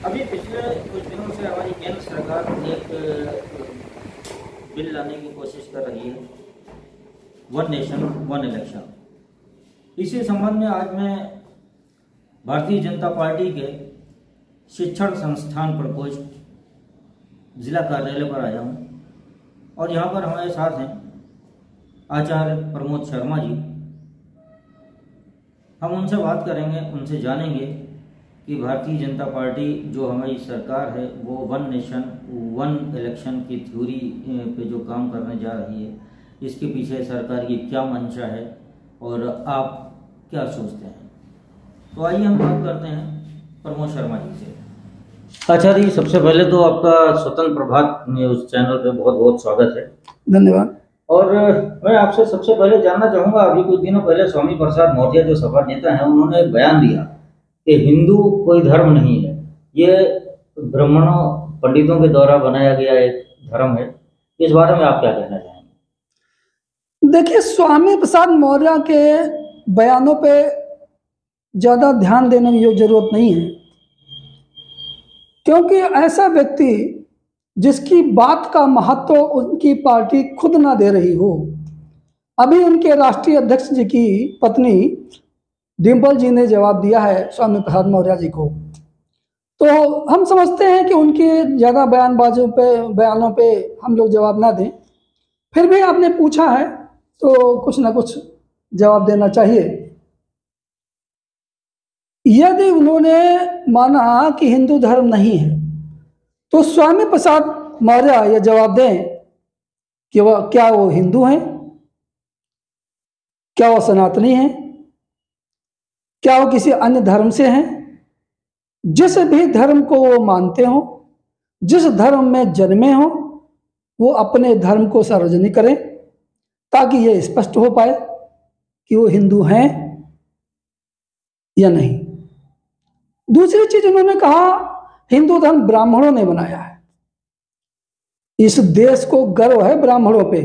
अभी पिछले कुछ दिनों से हमारी केंद्र सरकार एक बिल लाने की कोशिश कर रही है, वन नेशन वन इलेक्शन। इसी संबंध में आज मैं भारतीय जनता पार्टी के शिक्षण संस्थान प्रकोष्ठ जिला कार्यालय पर आया हूँ और यहाँ पर हमारे साथ हैं आचार्य प्रमोद शर्मा जी। हम उनसे बात करेंगे, उनसे जानेंगे कि भारतीय जनता पार्टी जो हमारी सरकार है वो वन नेशन वन इलेक्शन की थ्योरी पे जो काम करने जा रही है, इसके पीछे सरकार की क्या मंशा है और आप क्या सोचते हैं। तो आइए हम बात करते हैं प्रमोद शर्मा जी से। आचार्य जी, सबसे पहले तो आपका स्वतंत्र प्रभात न्यूज चैनल पे बहुत बहुत स्वागत है। धन्यवाद। और मैं आपसे सबसे पहले जानना चाहूँगा, अभी कुछ दिनों पहले स्वामी प्रसाद मौर्य जो सपा नेता हैं, उन्होंने एक बयान दिया कि हिंदू कोई धर्म नहीं है, ये ब्राह्मणों पंडितों के द्वारा बनाया गया एक धर्म है। इस बारे में आप क्या कहना चाहेंगे? देखिए, स्वामी प्रसाद मौर्य के बयानों पे ज़्यादा ध्यान देने की जरूरत नहीं है, क्योंकि ऐसा व्यक्ति जिसकी बात का महत्व उनकी पार्टी खुद ना दे रही हो। अभी उनके राष्ट्रीय अध्यक्ष जी की पत्नी डिम्पल जी ने जवाब दिया है स्वामी प्रसाद मौर्य जी को, तो हम समझते हैं कि उनके ज़्यादा बयानों पे हम लोग जवाब ना दें। फिर भी आपने पूछा है तो कुछ ना कुछ जवाब देना चाहिए। यदि उन्होंने माना कि हिंदू धर्म नहीं है तो स्वामी प्रसाद मौर्य यह जवाब दें कि क्या वो हिंदू हैं, क्या वो सनातनी हैं, क्या वो किसी अन्य धर्म से हैं। जिस भी धर्म को वो मानते हो, जिस धर्म में जन्मे हो, वो अपने धर्म को सार्वजनिक करें ताकि ये स्पष्ट हो पाए कि वो हिंदू हैं या नहीं। दूसरी चीज उन्होंने कहा, हिंदू धर्म ब्राह्मणों ने बनाया है। इस देश को गर्व है ब्राह्मणों पे।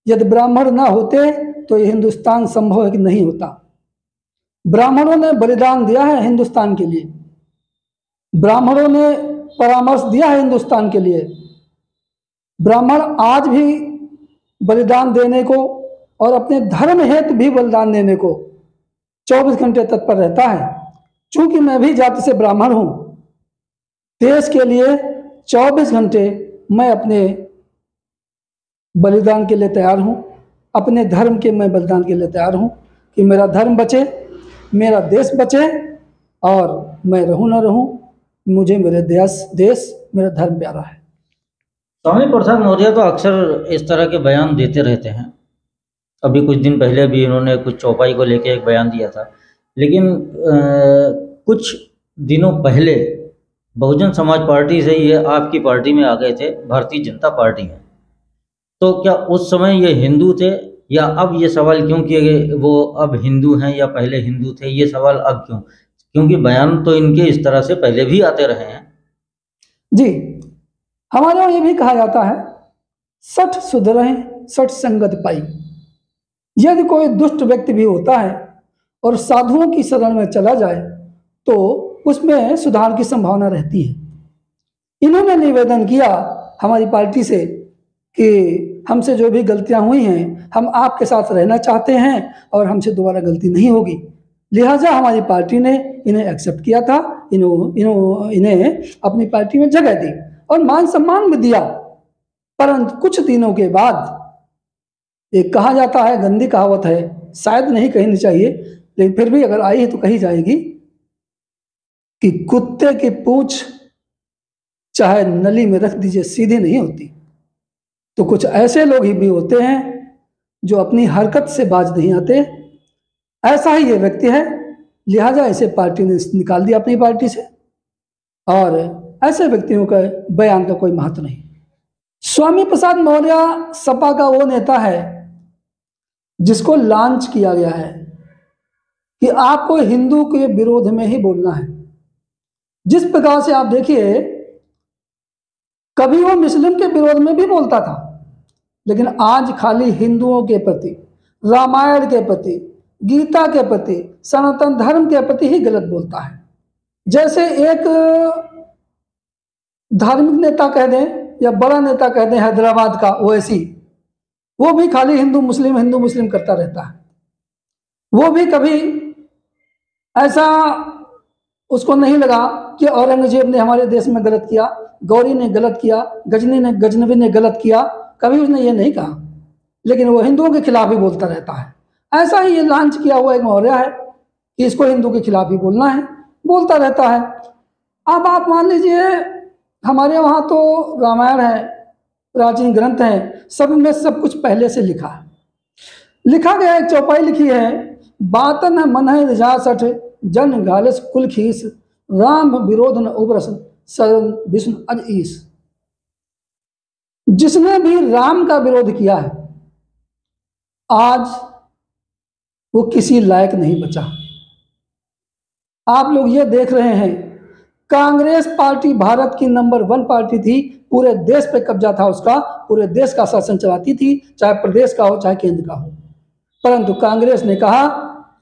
यदि ब्राह्मण ना होते तो ये हिंदुस्तान संभव है कि नहीं होता। ब्राह्मणों ने बलिदान दिया है हिंदुस्तान के लिए, ब्राह्मणों ने परामर्श दिया है हिंदुस्तान के लिए। ब्राह्मण आज भी बलिदान देने को और अपने धर्म हेतु भी बलिदान देने को 24 घंटे तत्पर रहता है। चूंकि मैं भी जाति से ब्राह्मण हूं, देश के लिए 24 घंटे मैं अपने बलिदान के लिए तैयार हूं, अपने धर्म के मैं बलिदान के लिए तैयार हूं कि मेरा धर्म बचे, मेरा देश बचे और मैं रहूं ना रहूं, मुझे मेरे देश मेरा धर्म प्यारा है। स्वामी प्रसाद मौर्य तो अक्सर इस तरह के बयान देते रहते हैं। अभी कुछ दिन पहले भी इन्होंने कुछ चौपाई को लेकर एक बयान दिया था, लेकिन कुछ दिनों पहले बहुजन समाज पार्टी से ये आपकी पार्टी में आ गए थे, भारतीय जनता पार्टी में। तो क्या उस समय ये हिंदू थे, या अब ये सवाल क्यों किए गए वो अब हिंदू हैं या पहले हिंदू थे, ये सवाल अब क्यों? क्योंकि बयान तो इनके इस तरह से पहले भी आते रहे हैं। जी, हमारे यहाँ ये भी कहा जाता है, सठ सुधरे सठ संगत पाई। यदि कोई दुष्ट व्यक्ति भी होता है और साधुओं की शरण में चला जाए तो उसमें सुधार की संभावना रहती है। इन्होंने निवेदन किया हमारी पार्टी से कि हमसे जो भी गलतियां हुई हैं, हम आपके साथ रहना चाहते हैं और हमसे दोबारा गलती नहीं होगी। लिहाजा हमारी पार्टी ने इन्हें एक्सेप्ट किया था, इन्हें अपनी पार्टी में जगह दी और मान सम्मान भी दिया। परंतु कुछ दिनों के बाद एक कहा जाता है, गंदी कहावत है, शायद नहीं कहनी चाहिए लेकिन फिर भी अगर आई है तो कही जाएगी कि कुत्ते की पूंछ चाहे नली में रख दीजिए सीधी नहीं होती। तो कुछ ऐसे लोग ही भी होते हैं जो अपनी हरकत से बाज नहीं आते। ऐसा ही ये व्यक्ति है, लिहाजा इसे पार्टी ने निकाल दिया अपनी पार्टी से और ऐसे व्यक्तियों का बयान का कोई महत्व नहीं। स्वामी प्रसाद मौर्य सपा का वो नेता है जिसको लॉन्च किया गया है कि आपको हिंदू के विरोध में ही बोलना है। जिस प्रकार से आप देखिए, कभी वो मुस्लिम के विरोध में भी बोलता था, लेकिन आज खाली हिंदुओं के प्रति, रामायण के प्रति, गीता के प्रति, सनातन धर्म के प्रति ही गलत बोलता है। जैसे एक धार्मिक नेता कह दें या बड़ा नेता कह दें हैदराबाद का ओवैसी, वो भी खाली हिंदू मुस्लिम करता रहता है। वो भी कभी ऐसा उसको नहीं लगा कि औरंगजेब ने हमारे देश में गलत किया, गौरी ने गलत किया, गजनवी ने गलत किया, कभी उसने ये नहीं कहा। लेकिन वो हिंदुओं के खिलाफ ही बोलता रहता है। ऐसा ही ये लॉन्च किया हुआ एक मौर्य है कि इसको हिंदू के खिलाफ ही बोलना है, बोलता रहता है। अब आप मान लीजिए हमारे वहाँ तो रामायण है, प्राचीन ग्रंथ हैं, सब में सब कुछ पहले से लिखा है। लिखा गया एक चौपाई लिखी है, बातन मन है रिजा सठ जन घालस कुल खीस राम विरोध न उबरस सरन विष्णु अज ईस। जिसने भी राम का विरोध किया है आज वो किसी लायक नहीं बचा। आप लोग ये देख रहे हैं, कांग्रेस पार्टी भारत की नंबर 1 पार्टी थी, पूरे देश पे कब्जा था उसका, पूरे देश का शासन चलाती थी, चाहे प्रदेश का हो चाहे केंद्र का हो। परंतु कांग्रेस ने कहा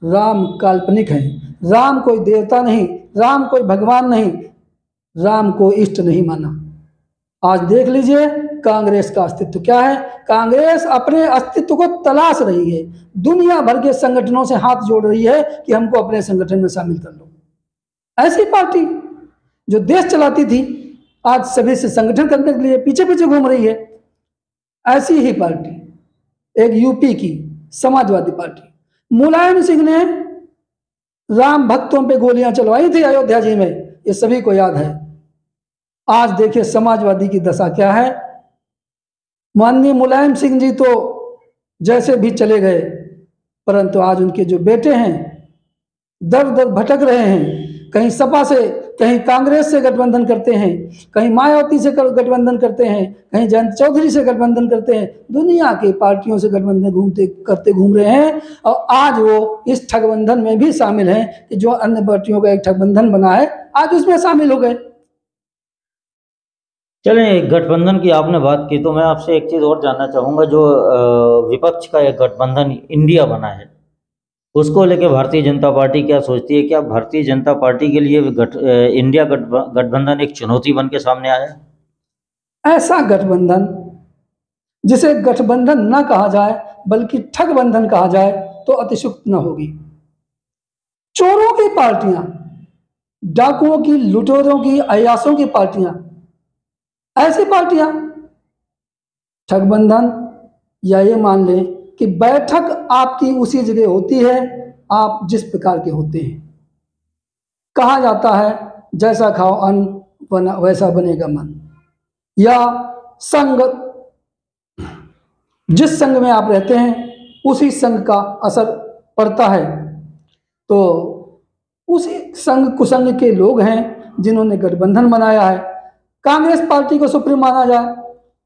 राम काल्पनिक है, राम कोई देवता नहीं, राम कोई भगवान नहीं, राम को इष्ट नहीं माना। आज देख लीजिए कांग्रेस का अस्तित्व क्या है। कांग्रेस अपने अस्तित्व को तलाश रही है, दुनिया भर के संगठनों से हाथ जोड़ रही है कि हमको अपने संगठन में शामिल कर लो। ऐसी पार्टी जो देश चलाती थी आज सभी से संगठन करने के लिए पीछे पीछे घूम रही है। ऐसी ही पार्टी एक यूपी की समाजवादी पार्टी, मुलायम सिंह ने राम भक्तों पे गोलियां चलवाई थी अयोध्या जी में, ये सभी को याद है। आज देखिए समाजवादी की दशा क्या है। माननीय मुलायम सिंह जी तो जैसे भी चले गए, परंतु आज उनके जो बेटे हैं दर दर भटक रहे हैं, कहीं सपा से, कहीं कांग्रेस से गठबंधन करते हैं, कहीं मायावती से गठबंधन करते हैं, कहीं जयंत चौधरी से गठबंधन करते हैं, दुनिया की पार्टियों से गठबंधन घूम रहे हैं। और आज वो इस ठगबंधन में भी शामिल हैं कि जो अन्य पार्टियों का एक ठगबंधन बना है आज उसमें शामिल हो गए। चलें, गठबंधन की आपने बात की तो मैं आपसे एक चीज़ और जानना चाहूँगा। जो विपक्ष का एक गठबंधन इंडिया बना है उसको लेके भारतीय जनता पार्टी क्या सोचती है? क्या भारतीय जनता पार्टी के लिए इंडिया गठबंधन एक चुनौती बन के सामने आया है? ऐसा गठबंधन जिसे गठबंधन न कहा जाए बल्कि ठगबंधन कहा जाए तो अतिशुक्त न होगी। चोरों की पार्टियां, डाकुओं की, लुटेरों की, अय्यासों की पार्टियां, ऐसी पार्टियां ठगबंधन, या ये मान लें कि बैठक आपकी उसी जगह होती है आप जिस प्रकार के होते हैं। कहा जाता है जैसा खाओ अन्न वैसा बनेगा मन, या संग, जिस संग में आप रहते हैं उसी संग का असर पड़ता है। तो उसी संग कुसंग के लोग हैं जिन्होंने गठबंधन बनाया है। कांग्रेस पार्टी को सुप्रीम माना जाए,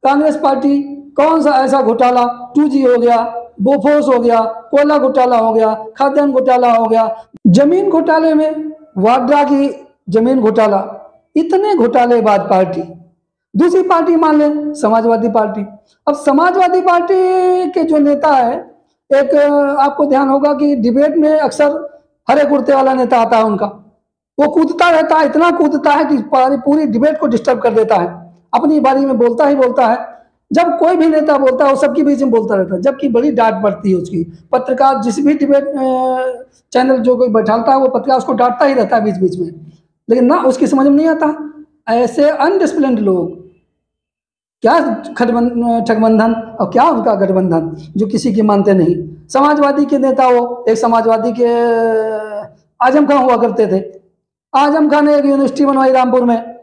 कांग्रेस पार्टी कौन सा ऐसा घोटाला, 2G हो गया, बोफोर्स हो गया, कोयला घोटाला हो गया, खाद्यान्न घोटाला हो गया, जमीन घोटाले में वाड्रा की जमीन घोटाला, इतने घोटालेबाज पार्टी। दूसरी पार्टी मान लें समाजवादी पार्टी। अब समाजवादी पार्टी के जो नेता है, एक आपको ध्यान होगा कि डिबेट में अक्सर हरे कुर्ते वाला नेता आता है उनका, वो कूदता रहता है, इतना कूदता है कि पूरी डिबेट को डिस्टर्ब कर देता है, अपनी बारी में बोलता ही बोलता है। जब कोई भी नेता बोलता है वो सबके बीच में बोलता रहता है, जबकि बड़ी डांट पड़ती है उसकी। पत्रकार जिस भी डिबेट चैनल जो कोई बैठाता है वो पत्रकार उसको डांटता ही रहता है बीच बीच में, लेकिन ना उसकी समझ में नहीं आता। ऐसे अनडिसिप्लिन्ड लोग, क्या ठगबंधन और क्या उनका गठबंधन जो किसी की मानते नहीं। समाजवादी के नेता हो, एक समाजवादी के आजम खान हुआ करते थे। आजम खान ने एक यूनिवर्सिटी बनवाई रामपुर में,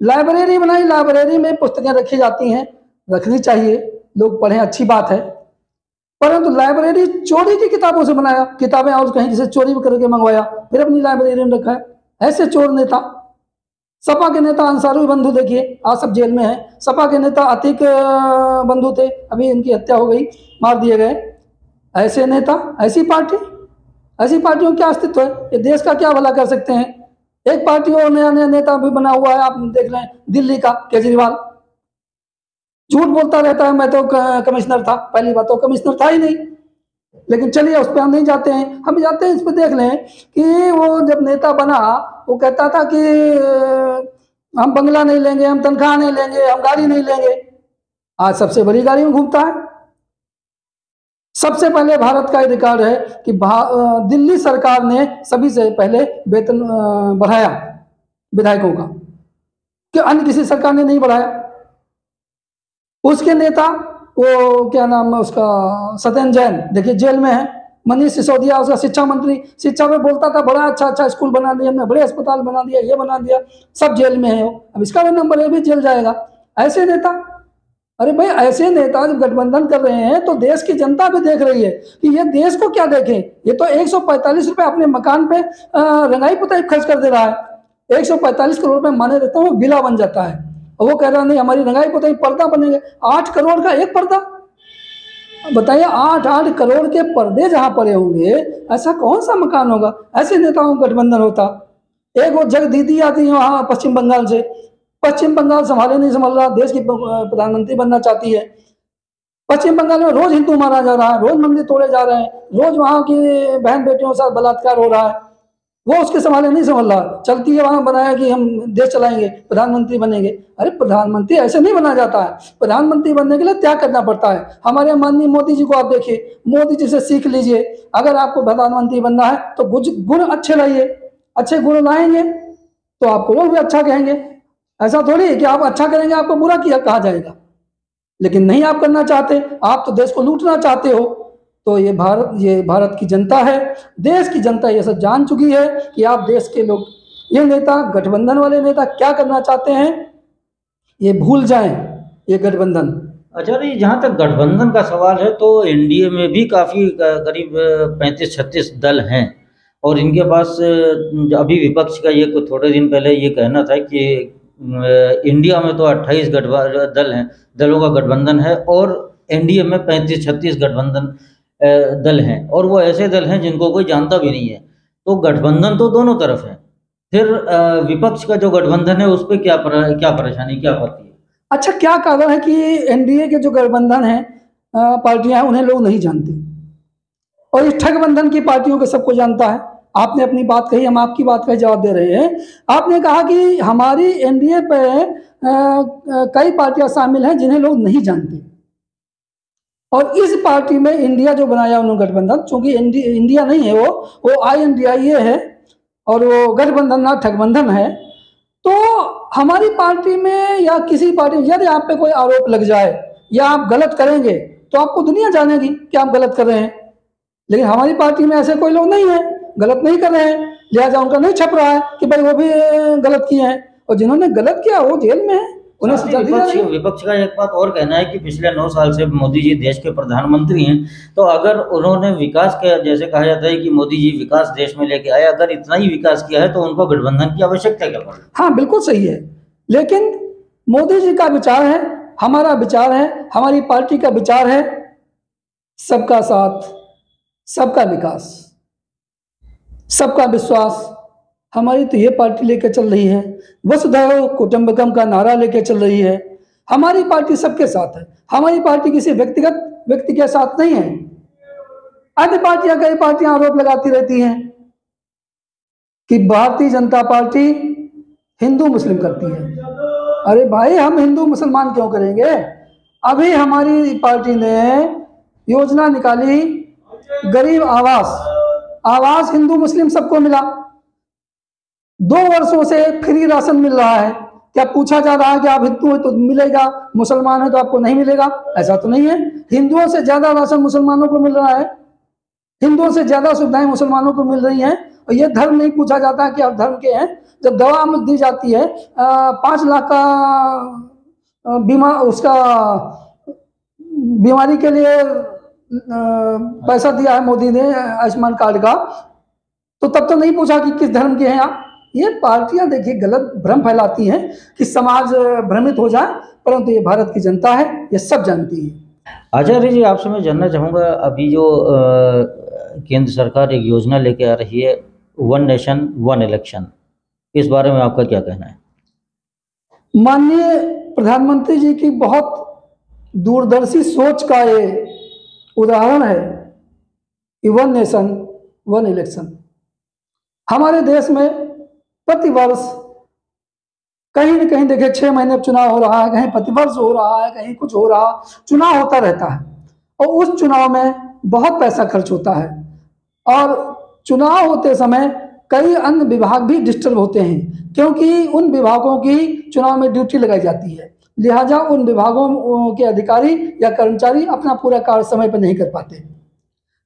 लाइब्रेरी बनाई, लाइब्रेरी में पुस्तकें रखी जाती हैं, रखनी चाहिए, लोग पढ़ें, अच्छी बात है, परंतु लाइब्रेरी चोरी की किताबों से बनाया, किताबें और कहीं से चोरी करके मंगवाया, फिर अपनी लाइब्रेरी में रखा है। ऐसे चोर नेता। सपा के नेता अंसारी बंधु देखिए आज सब जेल में है। सपा के नेता अतीक बंधु थे, अभी इनकी हत्या हो गई, मार दिए गए। ऐसे नेता, ऐसी पार्टी, ऐसी पार्टियों का क्या अस्तित्व है? ये देश का क्या भला कर सकते हैं? एक पार्टी और नया नया नेता भी बना हुआ है, आप देख लें दिल्ली का केजरीवाल, झूठ बोलता रहता है मैं तो कमिश्नर था। पहली बात तो कमिश्नर था ही नहीं, लेकिन चलिए उस पर हम नहीं जाते हैं। हम जाते हैं इस पर, देख लें कि वो जब नेता बना वो कहता था कि हम बंगला नहीं लेंगे, हम तनख्वाह नहीं लेंगे, हम गाड़ी नहीं लेंगे। आज सबसे बड़ी गाड़ी में घूमता है। सबसे पहले भारत का रिकॉर्ड है कि दिल्ली सरकार ने सभी से पहले वेतन बढ़ाया विधायकों का, कि अन्य किसी सरकार ने नहीं बढ़ाया। उसके नेता, वो क्या नाम है उसका, सत्येंद्र जैन, देखिए जेल में है। मनीष सिसोदिया उसका शिक्षा मंत्री, शिक्षा में बोलता था बड़ा अच्छा अच्छा स्कूल बना दिया हमने, बड़े अस्पताल बना दिया, ये बना दिया, सब जेल में है वो। अब इसका भी नंबर है, भी जेल जाएगा। ऐसे नेता, अरे भाई ऐसे नेता जब गठबंधन कर रहे हैं तो देश की जनता भी देख रही है कि ये देश को क्या देखें। ये तो 145 रुपए अपने मकान पे रंगाई पुताई खर्च कर दे रहा है। 145 करोड़ रुपए माने देता हूँ, बिला बन जाता है। और वो कह रहा नहीं हमारी रंगाई पुताई पर्दा बनेंगे। 8 करोड़ का एक पर्दा, बताइए 8-8 करोड़ के पर्दे जहां पड़े होंगे, ऐसा कौन सा मकान होगा। ऐसे नेताओं का गठबंधन होता। एक वो जग दीदी आती है वहां पश्चिम बंगाल से, पश्चिम बंगाल संभाले नहीं संभाल रहा, देश की प्रधानमंत्री बनना चाहती है। पश्चिम बंगाल में रोज हिंदू मारा जा रहा है, रोज मंदिर तोड़े जा रहे हैं, रोज वहां की बहन बेटियों के साथ बलात्कार हो रहा है। वो उसके संभाले नहीं संभाल रहा, चलती है वहां बनाया कि हम देश चलाएंगे, प्रधानमंत्री बनेंगे। अरे प्रधानमंत्री ऐसे नहीं बना जाता है। प्रधानमंत्री बनने के लिए त्याग करना पड़ता है। हमारे माननीय मोदी जी को आप देखिए, मोदी जी से सीख लीजिए। अगर आपको प्रधानमंत्री बनना है तो गुण अच्छे लाइए, अच्छे गुण लाएंगे तो आपको लोग भी अच्छा कहेंगे। ऐसा थोड़ी है कि आप अच्छा करेंगे आपको बुरा किया कहा जाएगा। लेकिन नहीं आप करना चाहते, आप तो देश को लूटना चाहते हो। तो ये भारत की जनता है, देश की जनता ये सब जान चुकी है कि आप देश के लोग, ये नेता, गठबंधन वाले नेता क्या करना चाहते हैं ये भूल जाएं, ये गठबंधन। अच्छा जी, जहाँ तक गठबंधन का सवाल है तो एनडीए में भी काफ़ी करीब 35-36 दल हैं और इनके पास अभी विपक्ष का ये कुछ थोड़े दिन पहले ये कहना था कि इंडिया में तो 28 दल हैं, दलों का गठबंधन है और एनडीए में 35-36 गठबंधन दल हैं और वो ऐसे दल हैं जिनको कोई जानता भी नहीं है। तो गठबंधन तो दोनों तरफ है, फिर विपक्ष का जो गठबंधन है उस पर क्या परेशानी, क्या आपत्ति है? अच्छा, क्या कारण है कि एनडीए के जो गठबंधन है पार्टियां हैं उन्हें लोग नहीं जानते और इस ठगबंधन की पार्टियों को सबको जानता है। आपने अपनी बात कही, हम आपकी बात का जवाब दे रहे हैं। आपने कहा कि हमारी एनडीए पे कई पार्टियां शामिल हैं जिन्हें लोग नहीं जानते और इस पार्टी में इंडिया जो बनाया उन्होंने गठबंधन, चूंकि इंडिया नहीं है, वो INDIA है और वो गठबंधन ना ठगबंधन है। तो हमारी पार्टी में या किसी पार्टी में यदि आप पे कोई आरोप लग जाए या आप गलत करेंगे तो आपको दुनिया जानेगी कि आप गलत कर रहे हैं। लेकिन हमारी पार्टी में ऐसे कोई लोग नहीं है, गलत नहीं कर रहे हैं, लिहाजा उनका नहीं छप रहा है कि भाई वो भी गलत किए हैं। और जिन्होंने गलत किया वो जेल में है, उन्हें साथ ही सजा दी जा रही है। विपक्ष का एक बात और कहना है कि पिछले 9 साल से मोदी जी देश के प्रधानमंत्री हैं, तो अगर उन्होंने विकास का, जैसे कहा जाता है कि मोदी जी विकास देश में लेके आए, अगर इतना ही विकास किया है तो उनको गठबंधन की आवश्यकता क्या पड़ी? हाँ बिल्कुल सही है, लेकिन मोदी जी का विचार है, हमारा विचार है, हमारी पार्टी का विचार है सबका साथ, सबका विकास, सबका विश्वास। हमारी तो ये पार्टी लेके चल रही है, वसुधैव कुटुंबकम का नारा लेके चल रही है। हमारी पार्टी सबके साथ है, हमारी पार्टी किसी व्यक्तिगत व्यक्ति के साथ नहीं है। अन्य पार्टियां, कई पार्टियां आरोप लगाती रहती हैं कि भारतीय जनता पार्टी हिंदू मुस्लिम करती है। अरे भाई हम हिंदू मुसलमान क्यों करेंगे? अभी हमारी पार्टी ने योजना निकाली, गरीब आवास, आवास हिंदू मुस्लिम सबको मिला। 2 वर्षों से फ्री राशन मिल रहा है। क्या पूछा जा रहा है कि आप हिंदू हो तो मिलेगा, मुसलमान है तो आपको नहीं मिलेगा? ऐसा तो नहीं है। हिंदुओं से ज्यादा राशन मुसलमानों को मिल रहा है, हिंदुओं से ज्यादा सुविधाएं मुसलमानों को मिल रही हैं। और ये धर्म नहीं पूछा जाता है कि आप धर्म के हैं। जब दवा दी जाती है 5 लाख का बीमा, उसका बीमारी के लिए पैसा दिया है मोदी ने आयुष्मान कार्ड का, तो तब तो नहीं पूछा कि किस धर्म के हैं आप। ये पार्टियां देखिए गलत भ्रम फैलाती हैं कि समाज भ्रमित हो जाए, परंतु ये भारत की जनता है, ये सब जानती है। आचार्य जी, आपसे मैं जानना चाहूँगा, अभी जो केंद्र सरकार एक योजना लेके आ रही है, 1 नेशन 1 इलेक्शन, इस बारे में आपका क्या कहना है? माननीय प्रधानमंत्री जी की बहुत दूरदर्शी सोच का ये उदाहरण है कि 1 नेशन 1 इलेक्शन। हमारे देश में प्रति वर्ष कहीं न कहीं देखिए 6 महीने चुनाव हो रहा है, कहीं प्रतिवर्ष हो रहा है, कहीं कुछ हो रहा, चुनाव होता रहता है और उस चुनाव में बहुत पैसा खर्च होता है और चुनाव होते समय कई अन्य विभाग भी डिस्टर्ब होते हैं, क्योंकि उन विभागों की चुनाव में ड्यूटी लगाई जाती है। लिहाजा उन विभागों के अधिकारी या कर्मचारी अपना पूरा कार्य समय पर नहीं कर पाते।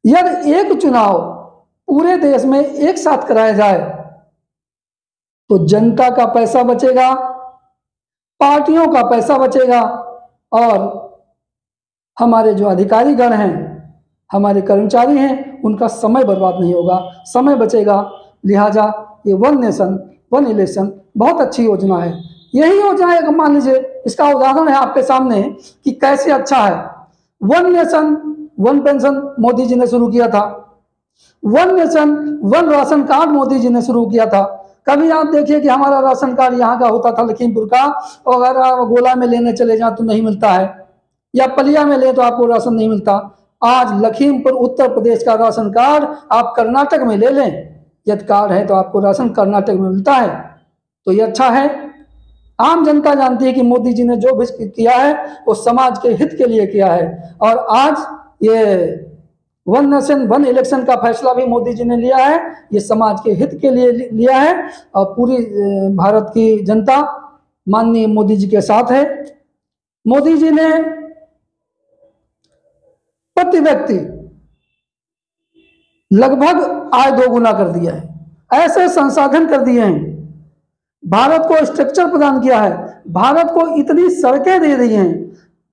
यदि एक चुनाव पूरे देश में एक साथ कराया जाए तो जनता का पैसा बचेगा, पार्टियों का पैसा बचेगा और हमारे जो अधिकारीगण हैं, हमारे कर्मचारी हैं, उनका समय बर्बाद नहीं होगा, समय बचेगा। लिहाजा ये वन नेशन वन इलेक्शन बहुत अच्छी योजना है। यही योजना है, मान लीजिए इसका उदाहरण है आपके सामने कि कैसे अच्छा है। One nation one pension Modi ji ने शुरू किया था, one nation one ration card Modi ji ने शुरू किया था। कभी आप देखिए कि हमारा राशन कार्ड यहाँ का होता था लखीमपुर का, और अगर आप गोला में लेने चले जाए तो नहीं मिलता है, या पलिया में ले तो आपको राशन नहीं मिलता। आज लखीमपुर उत्तर प्रदेश का राशन कार्ड आप कर्नाटक में ले लें, यदि कार्ड है तो आपको राशन कर्नाटक में मिलता है। तो ये अच्छा है। आम जनता जानती है कि मोदी जी ने जो भी किया है वो समाज के हित के लिए किया है, और आज ये वन नेशन वन इलेक्शन का फैसला भी मोदी जी ने लिया है, ये समाज के हित के लिए लिया है और पूरी भारत की जनता माननीय मोदी जी के साथ है। मोदी जी ने प्रति व्यक्ति लगभग आय दोगुना कर दिया है, ऐसे संसाधन कर दिए हैं, भारत को स्ट्रक्चर प्रदान किया है, भारत को इतनी सड़कें दे दी हैं,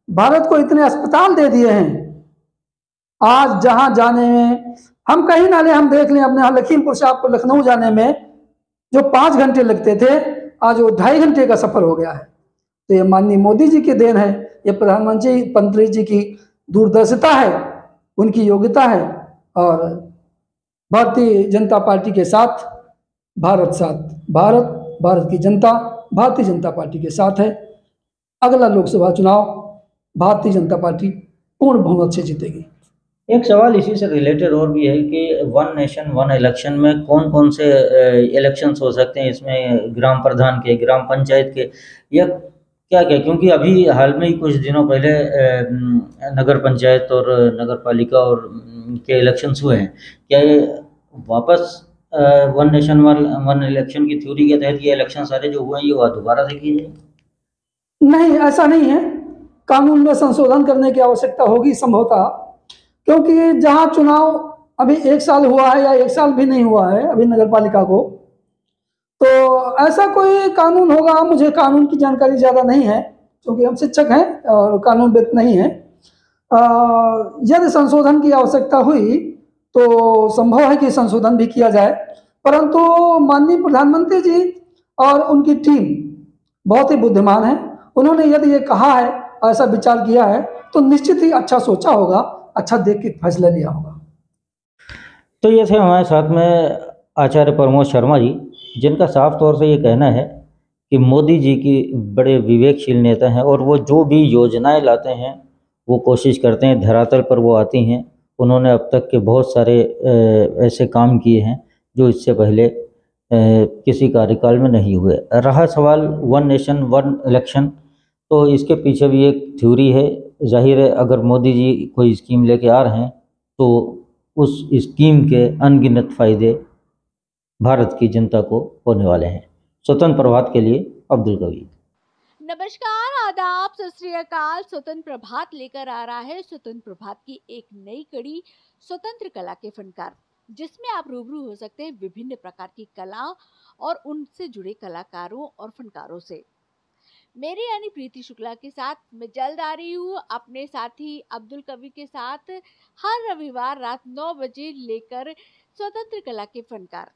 भारत को इतने अस्पताल दे दिए हैं। आज जहां जाने में हम कहीं ना ले, हम देख लें अपने यहाँ लखीमपुर से आपको लखनऊ जाने में जो 5 घंटे लगते थे, आज वो 2.5 घंटे का सफर हो गया है। तो ये माननीय मोदी जी की देन है, ये प्रधानमंत्री जी की दूरदर्शिता है, उनकी योग्यता है, और भारतीय जनता पार्टी के साथ भारत की जनता भारतीय जनता पार्टी के साथ है। अगला लोकसभा चुनाव भारतीय जनता पार्टी पूर्ण बहुमत से जीतेगी। एक सवाल इसी से रिलेटेड और भी है कि वन नेशन वन इलेक्शन में कौन कौन से इलेक्शंस हो सकते हैं, इसमें ग्राम प्रधान के, ग्राम पंचायत के, या क्या क्या, क्योंकि अभी हाल में ही कुछ दिनों पहले नगर पंचायत और नगर पालिका और के इलेक्शंस हुए हैं। क्या ये वापस वन नेशन वन इलेक्शन की थ्योरी के तहत ये इलेक्शन सारे जो हुए हैं ये दोबारा से किए जाए? नहीं, ऐसा नहीं है। कानून में संशोधन करने की आवश्यकता होगी संभवतः, क्योंकि जहां चुनाव अभी 1 साल हुआ है या 1 साल भी नहीं हुआ है अभी नगर पालिका को, तो ऐसा कोई कानून होगा। मुझे कानून की जानकारी ज़्यादा नहीं है, क्योंकि हम शिक्षक हैं और कानूनविद नहीं हैं। यदि संशोधन की आवश्यकता हुई तो संभव है कि संशोधन भी किया जाए, परंतु माननीय प्रधानमंत्री जी और उनकी टीम बहुत ही बुद्धिमान है। उन्होंने यदि ये कहा है, ऐसा विचार किया है, तो निश्चित ही अच्छा सोचा होगा, अच्छा देख के फैसला लिया होगा। तो ये थे हमारे साथ में आचार्य प्रमोद शर्मा जी, जिनका साफ तौर से ये कहना है कि मोदी जी की बड़े विवेकशील नेता हैं और वो जो भी योजनाएं लाते हैं वो कोशिश करते हैं धरातल पर वो आती हैं। उन्होंने अब तक के बहुत सारे ऐसे काम किए हैं जो इससे पहले किसी कार्यकाल में नहीं हुए। रहा सवाल वन नेशन वन इलेक्शन, तो इसके पीछे भी एक थ्योरी है। जाहिर है अगर मोदी जी कोई स्कीम लेके आ रहे हैं तो उस स्कीम के अनगिनत फ़ायदे भारत की जनता को होने वाले हैं। स्वतंत्र प्रभात के लिए अब्दुल कबीर। नमस्कार, आदाब, सत श्री अकाल। स्वतंत्र प्रभात लेकर आ रहा है स्वतंत्र प्रभात की एक नई कड़ी, स्वतंत्र कला के फनकार, जिसमें आप रूबरू हो सकते हैं विभिन्न प्रकार की कला और उनसे जुड़े कलाकारों और फनकारों से। मेरे यानी प्रीति शुक्ला के साथ मैं जल्द आ रही हूँ अपने साथी अब्दुल कबीर के साथ हर रविवार रात 9 बजे लेकर स्वतंत्र कला के फनकार।